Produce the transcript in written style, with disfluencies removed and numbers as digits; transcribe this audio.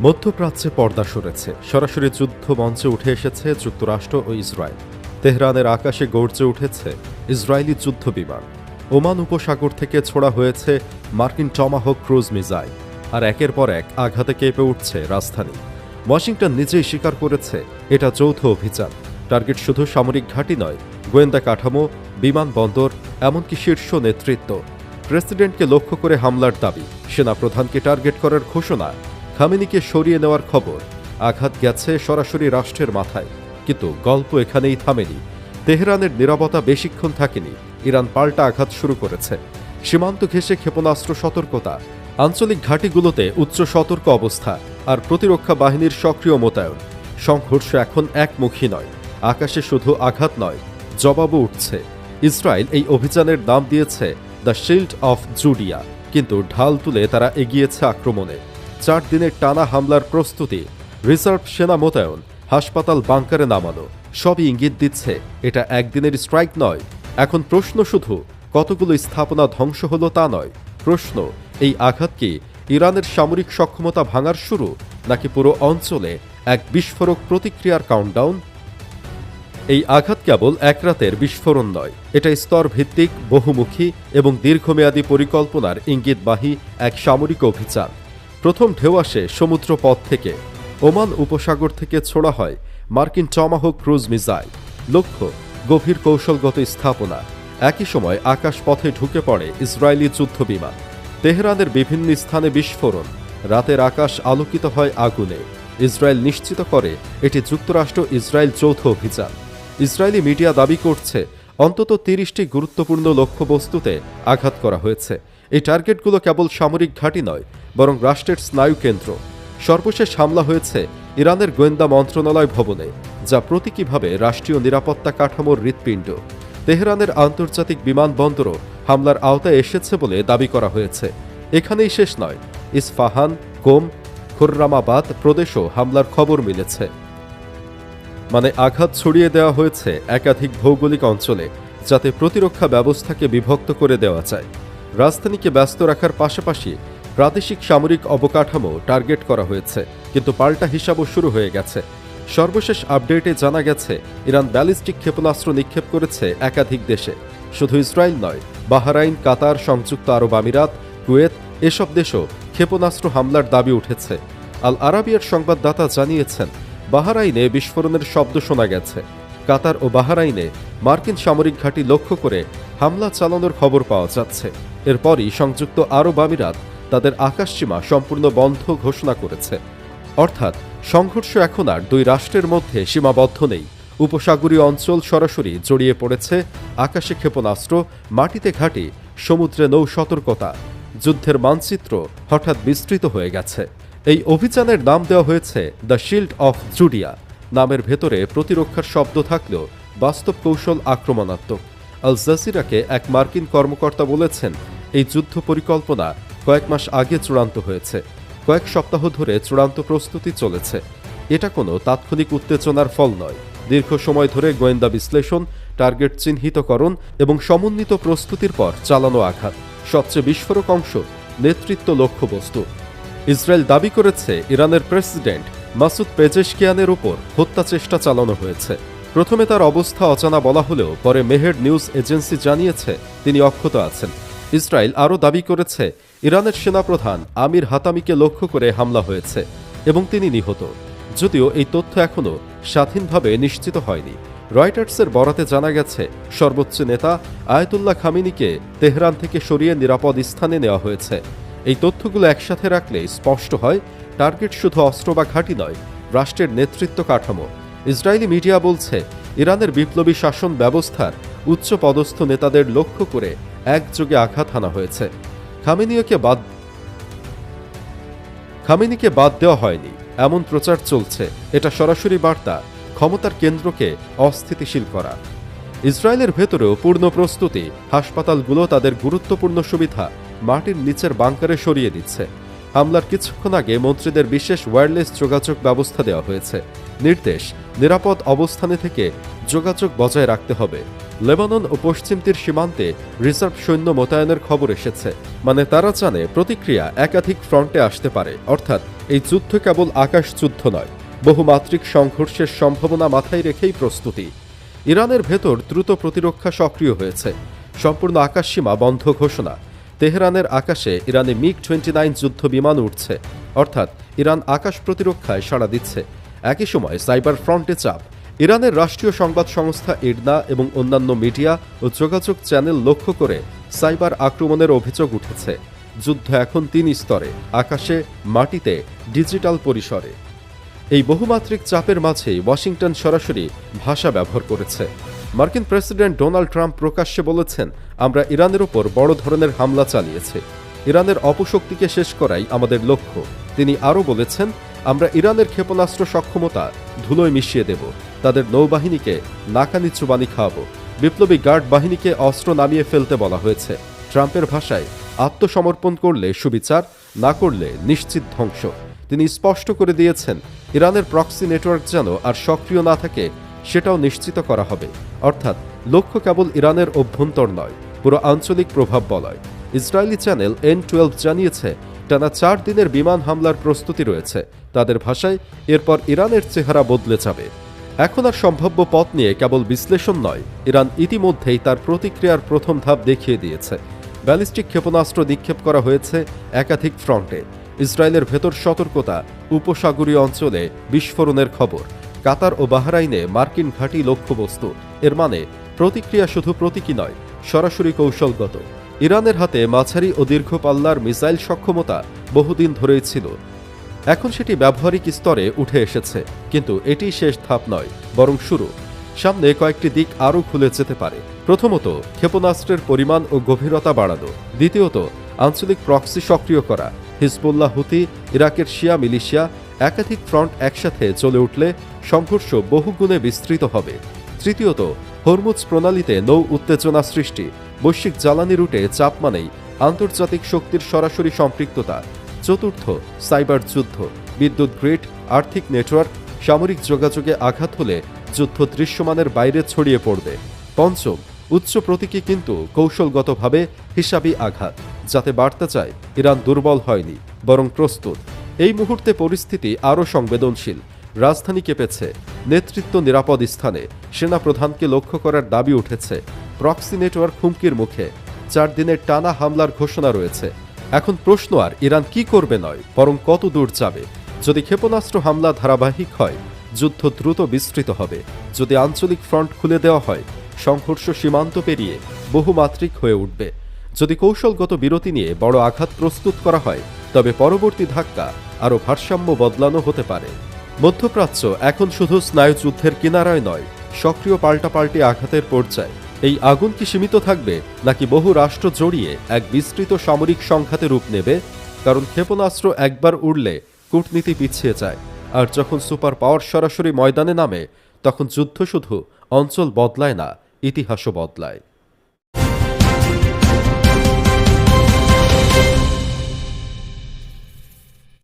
মধ্যপ্রাচ্যে পর্দা সরেছে, সরাসরি যুদ্ধ মঞ্চে উঠে এসেছে যুক্তরাষ্ট্র ও ইসরায়েল। তেহরানের আকাশে গর্জে উঠেছে ইসরায়েলি যুদ্ধ বিমান। ওমান উপসাগর থেকে ছোড়া হয়েছে মার্কিন টমাহক ক্রুজ মিসাইল, আর একের পর এক আঘাতে কেঁপে উঠছে রাজধানী। ওয়াশিংটন নিজেই স্বীকার করেছে এটা যৌথ অভিযান। টার্গেট শুধু সামরিক ঘাঁটি নয়, গোয়েন্দা কাঠামো, বিমানবন্দর, এমনকি শীর্ষ নেতৃত্ব। প্রেসিডেন্টকে লক্ষ্য করে হামলার দাবি, সেনাপ্রধানকে টার্গেট করার ঘোষণা, খামেনিকে সরিয়ে নেওয়ার খবর। আঘাত গেছে সরাসরি রাষ্ট্রের মাথায়। কিন্তু গল্প এখানেই থামেনি। তেহরানের নীরবতা বেশিক্ষণ থাকেনি। ইরান পাল্টা আঘাত শুরু করেছে। সীমান্ত ঘেঁষে ক্ষেপণাস্ত্র সতর্কতা, আঞ্চলিক ঘাঁটিগুলোতে উচ্চ সতর্ক অবস্থা, আর প্রতিরক্ষা বাহিনীর সক্রিয় মোতায়েন। সংঘর্ষ এখন একমুখী নয়। আকাশে শুধু আঘাত নয়, জবাবও উঠছে। ইসরায়েল এই অভিযানের নাম দিয়েছে দ্য শিল্ড অফ জুডিয়া, কিন্তু ঢাল তুলে তারা এগিয়েছে আক্রমণে। 4 দিনের টানা হামলার প্রস্তুতি, রিজার্ভ সেনা মোতায়েন, হাসপাতাল বাংকারে নামানো, সবই ইঙ্গিত দিচ্ছে এটা একদিনের স্ট্রাইক নয়। এখন প্রশ্ন শুধু কতগুলো স্থাপনা ধ্বংস হলো তা নয়, প্রশ্ন এই আঘাত কি ইরানের সামরিক সক্ষমতা ভাঙার শুরু, নাকি পুরো অঞ্চলে এক বিস্ফোরক প্রতিক্রিয়ার কাউন্টডাউন? এই আঘাত কেবল এক রাতের বিস্ফোরণ নয়, এটা স্তরভিত্তিক, বহুমুখী এবং দীর্ঘমেয়াদী পরিকল্পনার ইঙ্গিতবাহী এক সামরিক অভিযান। প্রথম ঢেউ আসে সমুদ্র পথ থেকে। ওমান উপসাগর থেকে ছোড়া হয় মার্কিন টমাহক ক্রুজ মিসাইল। লক্ষ্য গভীর কৌশলগত স্থাপনা। একই সময় আকাশ পথে ঢুকে পড়ে ইসরায়েলি যুদ্ধ বিমান। তেহরানের বিভিন্ন স্থানে বিস্ফোরণ। রাতের আকাশ আলোকিত হয় আগুনে। ইসরায়েল নিশ্চিত করে এটি যুক্তরাষ্ট্র ইসরায়েল যৌথ অভিযান। ইসরায়েলি মিডিয়া দাবি করছে অন্তত 30টি গুরুত্বপূর্ণ লক্ষ্যবস্তুতে আঘাত করা হয়েছে। এই টার্গেটগুলো কেবল সামরিক ঘাঁটি নয়, বরং রাষ্ট্রের স্নায়ুকেন্দ্র। সর্বশেষ হামলা হয়েছে ইরানের গোয়েন্দা মন্ত্রণালয় ভবনে, যা প্রতীকীভাবে রাষ্ট্রীয় নিরাপত্তা কাঠামোর হৃৎপিণ্ড। তেহরানের আন্তর্জাতিক বিমানবন্দরও হামলার আওতায় এসেছে বলে দাবি করা হয়েছে। এখানেই শেষ নয়, ইস্পাহান, কোম, খুররামাবাদ প্রদেশও হামলার খবর মিলেছে। মানে আঘাত ছড়িয়ে দেওয়া হয়েছে একাধিক ভৌগোলিক অঞ্চলে, যাতে প্রতিরক্ষা ব্যবস্থাকে বিভক্ত করে দেওয়া যায়। রাজধানীকে ব্যস্ত রাখার পাশাপাশি প্রাদেশিক সামরিক অবকাঠামো টার্গেট করা হয়েছে, কিন্তু পাল্টা হিসাবও শুরু হয়ে গেছে। সর্বশেষ আপডেটে জানা গেছে ইরান ব্যালিস্টিক ক্ষেপণাস্ত্র নিক্ষেপ করেছে একাধিক দেশে। শুধু ইসরায়েল নয়, বাহরাইন, কাতার, সংযুক্ত আরব আমিরাত, কুয়েত এসব দেশও ক্ষেপণাস্ত্র হামলার দাবি উঠেছে। আল আরাবিয়ার সংবাদদাতা জানিয়েছেন বাহরাইনে বিস্ফোরণের শব্দ শোনা গেছে। কাতার ও বাহরাইনে মার্কিন সামরিক ঘাঁটি লক্ষ্য করে হামলা চালানোর খবর পাওয়া যাচ্ছে। এরপরই সংযুক্ত আরব আমিরাত তাদের আকাশসীমা সম্পূর্ণ বন্ধ ঘোষণা করেছে। অর্থাৎ সংঘর্ষ এখন আর দুই রাষ্ট্রের মধ্যে সীমাবদ্ধ নেই। উপসাগরীয় অঞ্চল সরাসরি জড়িয়ে পড়েছে। আকাশে ক্ষেপণাস্ত্র, মাটিতে ঘাঁটি, সমুদ্রে নৌ সতর্কতা। যুদ্ধের মানচিত্র হঠাৎ বিস্তৃত হয়ে গেছে। এই অভিযানের নাম দেওয়া হয়েছে দ্য শিল্ড অফ জুডিয়া। নামের ভেতরে প্রতিরক্ষার শব্দ থাকলেও বাস্তব কৌশল আক্রমণাত্মক। আল জাজিরাকে এক মার্কিন কর্মকর্তা বলেছেন, এই যুদ্ধ পরিকল্পনা কয়েক মাস আগে চূড়ান্ত হয়েছে। কয়েক সপ্তাহ ধরে চূড়ান্ত প্রস্তুতি চলেছে। এটা কোনো তাৎক্ষণিক উত্তেজনার ফল নয়। দীর্ঘ সময় ধরে গোয়েন্দা বিশ্লেষণ, টার্গেট চিহ্নিতকরণ এবং সমন্বিত প্রস্তুতির পর চালানো আঘাত। সবচেয়ে বিস্ফোরক অংশ নেতৃত্ব লক্ষ্যবস্তু। ইসরায়েল দাবি করেছে ইরানের প্রেসিডেন্ট মাসুদ পেজেশকিয়ানের উপর হত্যা চেষ্টা চালানো হয়েছে। প্রথমে তার অবস্থা অজানা বলা হলেও পরে মেহের নিউজ এজেন্সি জানিয়েছে তিনি অক্ষত আছেন। ইসরায়েল আরও দাবি করেছে ইরানের সেনাপ্রধান আমির হাতামিকে লক্ষ্য করে হামলা হয়েছে এবং তিনি নিহত, যদিও এই তথ্য এখনও স্বাধীনভাবে নিশ্চিত হয়নি। রয়টার্সের বরাতে জানা গেছে সর্বোচ্চ নেতা আয়াতুল্লাহ খামেনিকে তেহরান থেকে সরিয়ে নিরাপদ স্থানে নেওয়া হয়েছে। এই তথ্যগুলো একসাথে রাখলে স্পষ্ট হয় টার্গেট শুধু অস্ত্র বা ঘাঁটি নয়, রাষ্ট্রের নেতৃত্ব কাঠামো। ইসরায়েলি মিডিয়া বলছে ইরানের বিপ্লবী শাসন ব্যবস্থার উচ্চ পদস্থ নেতাদের লক্ষ্য করে একযোগে আঘাত হানা হয়েছে। খামেনিকে বাদ দেওয়া হয়নি এমন প্রচার চলছে। এটা সরাসরি বার্তা ক্ষমতার কেন্দ্রকে অস্থিতিশীল করা। ইসরায়েলের ভেতরেও পূর্ণ প্রস্তুতি। হাসপাতালগুলো তাদের গুরুত্বপূর্ণ সুবিধা মাটির নিচের বাংকারে সরিয়ে দিচ্ছে। হামলার কিছুক্ষণ আগে মন্ত্রীদের বিশেষ ওয়্যারলেস যোগাযোগ ব্যবস্থা দেওয়া হয়েছে। নির্দেশ নিরাপদ অবস্থানে থেকে যোগাযোগ বজায় রাখতে হবে। লেবানন ও পশ্চিম তীর সীমান্তে রিজার্ভ সৈন্য মোতায়েনের খবর এসেছে, মানে তারা জানে প্রতিক্রিয়া একাধিক ফ্রন্টে আসতে পারে। অর্থাৎ এই যুদ্ধ কেবল আকাশ যুদ্ধ নয়, বহুমাত্রিক সংঘর্ষের সম্ভাবনা মাথায় রেখেই প্রস্তুতি। ইরানের ভেতর দ্রুত প্রতিরক্ষা সক্রিয় হয়েছে, সম্পূর্ণ আকাশসীমা বন্ধ ঘোষণা। তেহরানের আকাশে ইরানে MiG-29 যুদ্ধ বিমান উঠছে, অর্থাৎ ইরান আকাশ প্রতিরক্ষায় সাড়া দিচ্ছে। একই সময় সাইবার ফ্রন্টে চাপ। ইরানের রাষ্ট্রীয় সংবাদ সংস্থা ইরনা এবং অন্যান্য মিডিয়া ও যোগাযোগ চ্যানেল লক্ষ্য করে সাইবার আক্রমণের অভিযোগ উঠেছে। যুদ্ধ এখন 3 স্তরে, আকাশে, মাটিতে, ডিজিটাল পরিসরে। এই বহুমাত্রিক চাপের মাঝেই ওয়াশিংটন সরাসরি ভাষা ব্যবহার করেছে। মার্কিন প্রেসিডেন্ট ডোনাল্ড ট্রাম্প প্রকাশ্যে বলেছেন, আমরা ইরানের ওপর বড় ধরনের হামলা চালিয়েছি, ইরানের অপশক্তিকে শেষ করাই আমাদের লক্ষ্য। তিনি আরও বলেছেন, আমরা ইরানের ক্ষেপণাস্ত্র সক্ষমতা ধুলোয় মিশিয়ে দেব, তাদের নৌবাহিনীকে নাকানি চুবানি খাওয়াবো, বিপ্লবী গার্ড বাহিনীকে অস্ত্র নামিয়ে ফেলতে বলা হয়েছে। ট্রাম্পের ভাষায়, আত্মসমর্পণ করলে সুবিচার, না করলে নিশ্চিত ধ্বংস। তিনি স্পষ্ট করে দিয়েছেন, ইরানের প্রক্সি নেটওয়ার্ক যেন আর সক্রিয় না থাকে সেটাও নিশ্চিত করা হবে। অর্থাৎ লক্ষ্য কেবল ইরানের অভ্যন্তর নয়, পুরো আঞ্চলিক প্রভাব বলয়। ইসরায়েলি চ্যানেল N12 জানিয়েছে, টানা 4 দিনের বিমান হামলার প্রস্তুতি রয়েছে। তাদের ভাষায়, এরপর ইরানের চেহারা বদলে যাবে। এখন আর সম্ভাব্য পথ নিয়ে কেবল বিশ্লেষণ নয়, ইরান ইতিমধ্যেই তার প্রতিক্রিয়ার প্রথম ধাপ দেখিয়ে দিয়েছে। ব্যালিস্টিক ক্ষেপণাস্ত্র নিক্ষেপ করা হয়েছে একাধিক ফ্রন্টে। ইসরায়েলের ভেতর সতর্কতা, উপসাগরীয় অঞ্চলে বিস্ফোরণের খবর, কাতার ও বাহরাইনে মার্কিন ঘাঁটি লক্ষ্যবস্তু। এর মানে প্রতিক্রিয়া শুধু প্রতীকী নয়, সরাসরি কৌশলগত। ইরানের হাতে মাঝারি ও দীর্ঘ পাল্লার মিসাইল সক্ষমতা বহুদিন ধরেই ছিল, এখন সেটি ব্যবহারিক স্তরে উঠে এসেছে। কিন্তু এটি শেষ ধাপ নয়, বরং শুরু। সামনে কয়েকটি দিক আরও খুলে যেতে পারে। প্রথমত, ক্ষেপণাস্ত্রের পরিমাণ ও গভীরতা বাড়ানো। দ্বিতীয়ত, আঞ্চলিক প্রক্সি সক্রিয় করা। হিজবুল্লাহ, হুতি, ইরাকের শিয়া মিলিশিয়া, একাধিক ফ্রন্ট একসাথে চলে উঠলে সংঘর্ষ বহুগুণে বিস্তৃত হবে। তৃতীয়ত, হরমুজ প্রণালীতে নৌ উত্তেজনা সৃষ্টি। বৈশ্বিক জ্বালানি রুটে চাপ মানেই আন্তর্জাতিক শক্তির সরাসরি সম্পৃক্ততা। চতুর্থ, সাইবার যুদ্ধ। বিদ্যুৎ গ্রিড, আর্থিক নেটওয়ার্ক, সামরিক যোগাযোগে আঘাত হলে যুদ্ধ দৃশ্যমানের বাইরে ছড়িয়ে পড়বে। পঞ্চম, উচ্চ প্রতীকী কিন্তু কৌশলগতভাবে হিসাবি আঘাত, যাতে বার্তা চায় ইরান দুর্বল হয়নি, বরং প্রস্তুত। এই মুহূর্তে পরিস্থিতি আরও সংবেদনশীল। রাজধানী কেঁপেছে, নেতৃত্ব নিরাপদ স্থানে, সেনাপ্রধানকে লক্ষ্য করার দাবি উঠেছে। প্রক্সি নেটওয়ার্ক হুমকির মুখে, 4 দিনের টানা হামলার ঘোষণা রয়েছে। এখন প্রশ্ন আর ইরান কি করবে নয়, বরং কত দূর যাবে। যদি ক্ষেপণাস্ত্র হামলা ধারাবাহিক হয়, যুদ্ধ দ্রুত বিস্তৃত হবে। যদি আঞ্চলিক ফ্রন্ট খুলে দেওয়া হয়, সংঘর্ষ সীমান্ত পেরিয়ে বহুমাত্রিক হয়ে উঠবে। যদি কৌশলগত বিরতি নিয়ে বড় আঘাত প্রস্তুত করা হয়, তবে পরবর্তী ধাক্কা আরও ভারসাম্য বদলানো হতে পারে। মধ্যপ্রাচ্য এখন শুধু স্নায়ুযুদ্ধের কিনারায় নয়, সক্রিয় পাল্টাপাল্টি আঘাতের পর্যায়ে। এই আগুন কি সীমিত থাকবে, নাকি বহু রাষ্ট্র জড়িয়ে এক বিস্তৃত সামরিক সংঘাতে রূপ নেবে? কারণ ক্ষেপণাস্ত্র একবার উড়লে কূটনীতি পিছিয়ে যায়, আর যখন সুপার পাওয়ার সরাসরি ময়দানে নামে, তখন যুদ্ধ শুধু অঞ্চল বদলায় না, ইতিহাসও বদলায়।